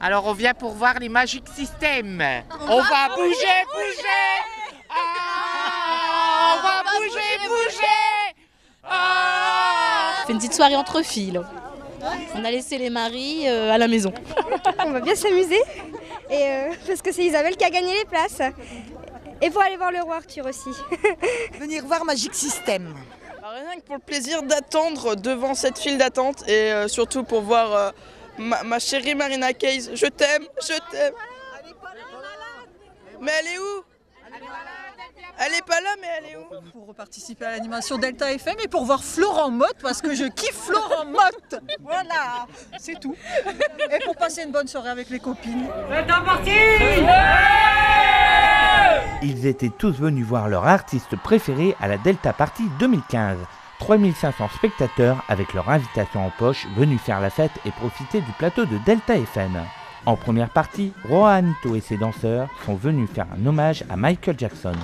Alors on vient pour voir les Magic System. On va bouger, bouger. Ah, on va bouger, bouger. Ah. On fait une petite soirée entre filles là. On a laissé les maris à la maison. On va bien s'amuser parce que c'est Isabelle qui a gagné les places. Et pour aller voir le roi Arthur aussi. Venir voir Magic System. Rien que pour le plaisir d'attendre devant cette file d'attente et surtout pour voir ma chérie Marina Kays. Je t'aime, je t'aime. Mais elle est où? Elle est pas là, mais elle est où? Pour participer à l'animation Delta FM et pour voir Florent Mott, parce que je kiffe Florent Mott. Voilà, c'est tout. Et pour passer une bonne soirée avec les copines. C'est parti! Ils étaient tous venus voir leur artiste préféré à la Delta Party 2015. 3500 spectateurs avec leur invitation en poche venus faire la fête et profiter du plateau de Delta FM. En première partie, Roanito et ses danseurs sont venus faire un hommage à Michael Jackson.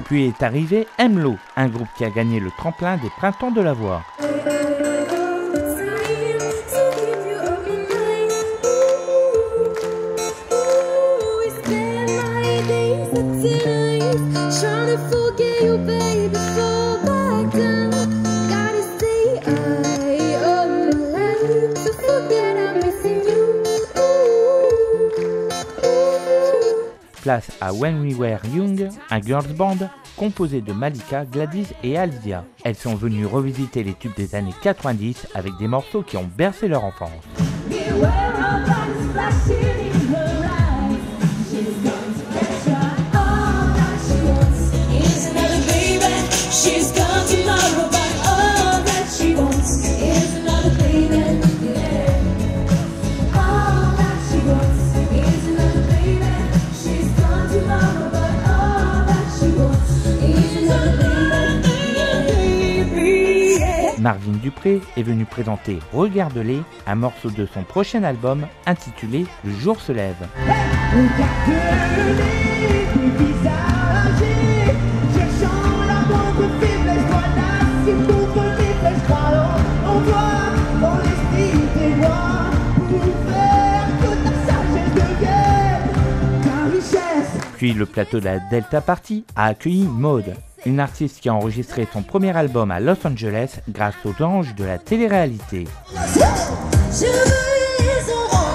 Puis est arrivé Emlo, un groupe qui a gagné le tremplin des Printemps de la Voix. Place à When We Were Young, un girls band composé de Malika, Gladys et Alzia. Elles sont venues revisiter les tubes des années 90 avec des morceaux qui ont bercé leur enfance. Marvin Dupré est venu présenter Regarde-les, un morceau de son prochain album intitulé Le jour se lève. Puis le plateau de la Delta Party a accueilli Maude, une artiste qui a enregistré son premier album à Los Angeles grâce aux anges de la télé-réalité. Je veux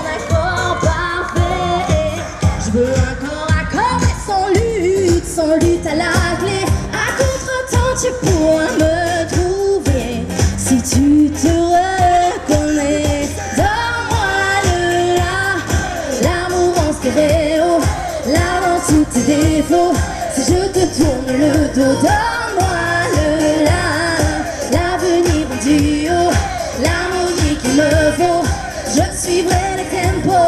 un corps parfait. Je veux un corps à corps et sans lutte à la clé. À contre-temps tu pourras me trouver si tu te reconnais. Donne-moi le là, l'amour en stéréo, là dans tous tes défauts. Si je te tourne le dos, donne-moi le là, l'avenir en duo, l'harmonie qu'il me faut, je suivrai le tempo.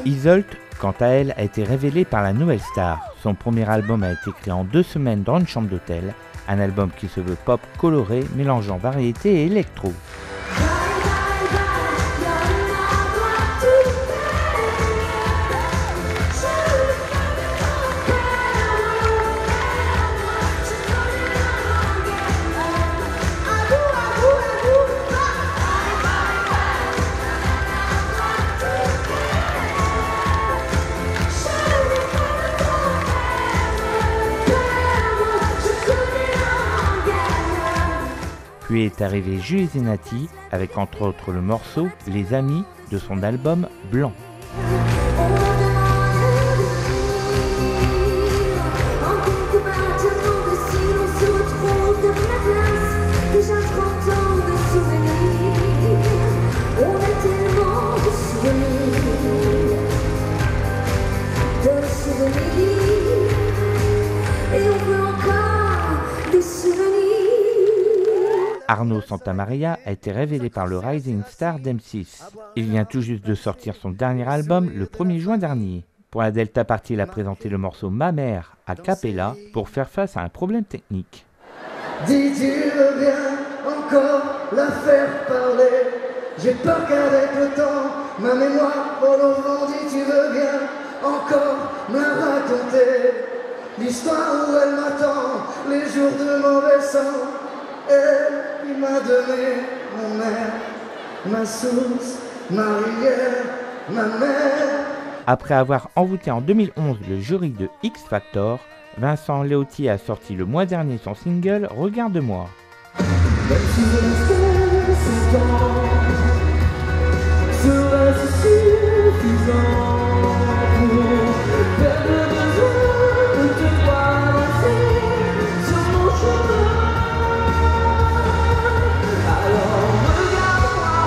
Isolde, quant à elle, a été révélée par la nouvelle star. Son premier album a été créé en 2 semaines dans une chambre d'hôtel, un album qui se veut pop coloré, mélangeant variété et électro. Puis est arrivé Julie Zenati avec entre autres le morceau Les Amis de son album Blanc. Arnaud Santamaria a été révélé par le Rising Star d'M6. Il vient tout juste de sortir son dernier album le 1er juin dernier. Pour la Delta Party, il a présenté le morceau Ma mère a cappella pour faire face à un problème technique. Dis-tu veux bien encore la faire parler. J'ai peur qu'avec le temps, ma mémoire vole au vent. Dis tu veux bien encore me raconter l'histoire où elle m'attend, les jours de mauvais sang. Elle qui m'a donné mon air, ma source, ma rivière, ma mère. Après avoir envoûté en 2011 le jury de X Factor, Vincent Léautier a sorti le mois dernier son single Regarde-moi. Même si le son temps serait suffisant pour faire le besoin de te voir danser sur mon chemin. Alors regarde-moi,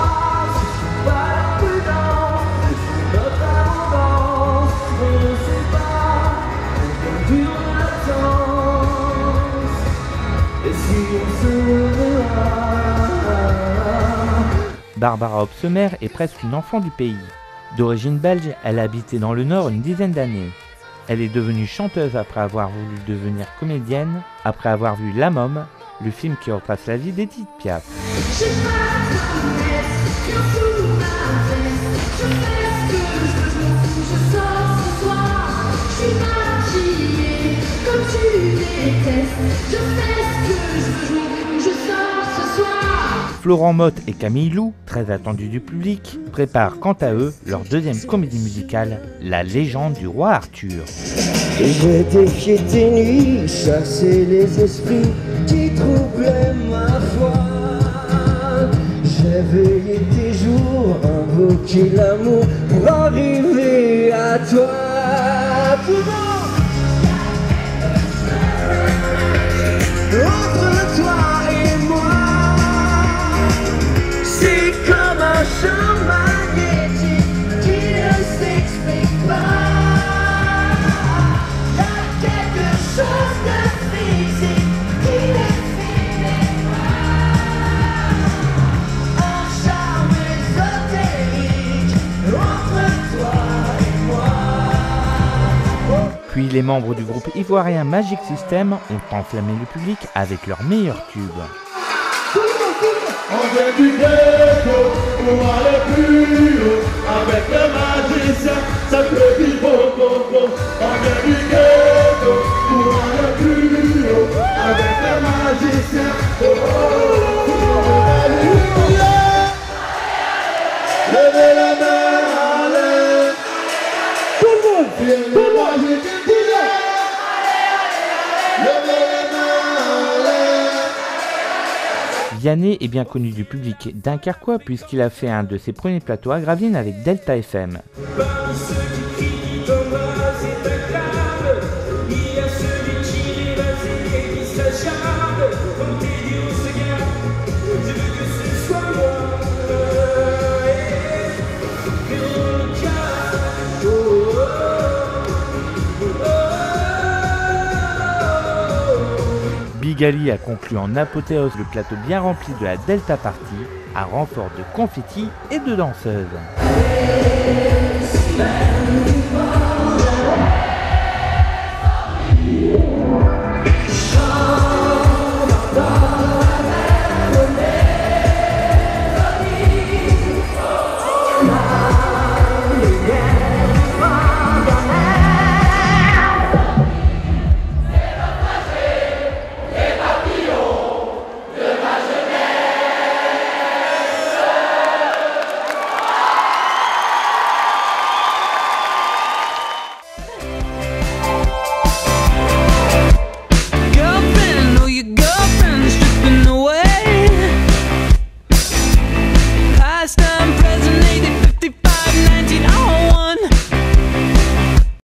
si je suis pas la prudence, je suis notre abondance, on ne sait pas combien dure l'attente, et si on se reverra. Barbara Hopsemer est presque une enfant du pays. D'origine belge, elle a habité dans le Nord une dizaine d'années. Elle est devenue chanteuse après avoir voulu devenir comédienne, après avoir vu La Môme, le film qui retrace la vie d'Edith Piaf. Florent Mott et Camille Lou, très attendus du public, préparent quant à eux leur deuxième comédie musicale, La légende du roi Arthur. J'ai défié tes nuits, chassé les esprits qui troublaient ma foi. J'ai veillé tes jours, invoqué l'amour pour arriver à toi. Entre toi et moi, c'est comme un champ magnétique qui ne s'explique pas. Il y a quelque chose de physique qui ne finit pas. Un charme ésotérique entre toi et moi. Puis les membres du groupe ivoirien Magic System ont enflammé le public avec leurs meilleurs tubes. On vient du ghetto pour aller plus haut. Avec le magicien, ça peut vivre bon. On vient du ghetto pour aller plus haut. Avec le magicien, Alléluia. Levez la main en l'air. Tout le monde, viens le magicien. Vianney est bien connu du public dunkerquois puisqu'il a fait un de ses premiers plateaux à Gravelines avec Delta FM. Bigali a conclu en apothéose le plateau bien rempli de la Delta Party à renfort de confettis et de danseuses.